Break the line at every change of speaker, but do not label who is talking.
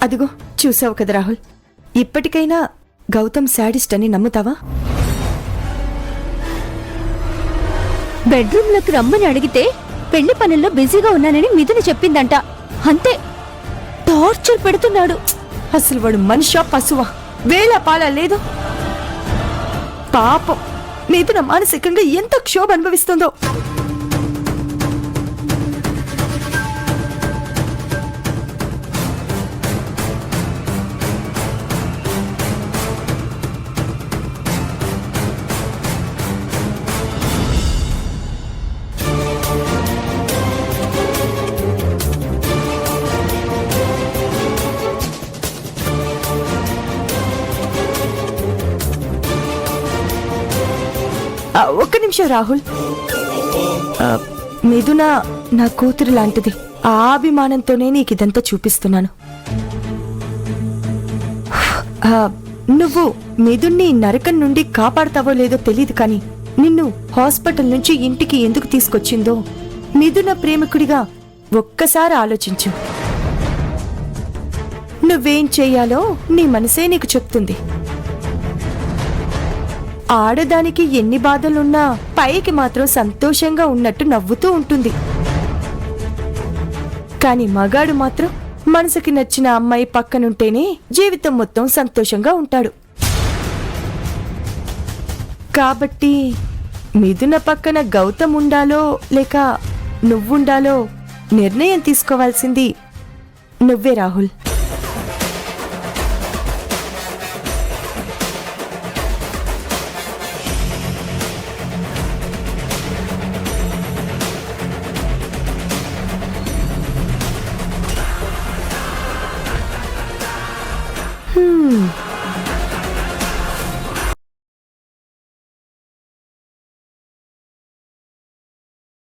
అదిగో చూసావు కదా రాహుల్, ఇప్పటికైనా గౌతమ్ శాడిస్ట్ అని నమ్ముతావా?
బెడ్రూమ్లోకి రమ్మని అడిగితే పెళ్లి పనుల్లో బిజీగా ఉన్నానని మిథున చెప్పిందంట. అంతే, టార్చర్ పెడుతున్నాడు.
అసలు వాడు మనిషా పశువా? వేళ పాల లేదు. పాపం మిథున మానసికంగా ఎంత క్షోభ అనుభవిస్తుందో. ఒక్క నిమిషం రాహుల్. మిథున నా కూతురు లాంటిది. ఆ అభిమానంతోనే నీకిదంతా చూపిస్తున్నాను. నువ్వు మిథున్ని నరకం నుండి కాపాడతావో లేదో తెలీదు, కానీ నిన్ను హాస్పిటల్ నుంచి ఇంటికి ఎందుకు తీసుకొచ్చిందో మిథున ప్రేమికుడిగా ఒక్కసారి ఆలోచించు. నువ్వేం చెయ్యాలో నీ మనసే నీకు చెప్తుంది. ఆడదానికి ఎన్ని బాధలున్నా పైకి మాత్రం సంతోషంగా ఉన్నట్టు నవ్వుతూ ఉంటుంది. కాని మగాడు మాత్రం మనసుకి నచ్చిన అమ్మాయి పక్కనుంటేనే జీవితం మొత్తం సంతోషంగా ఉంటాడు. కాబట్టి మిథున పక్కన గౌతమ్ ఉండాలో లేక నువ్వుండాలో నిర్ణయం తీసుకోవాల్సింది నువ్వే రాహుల్.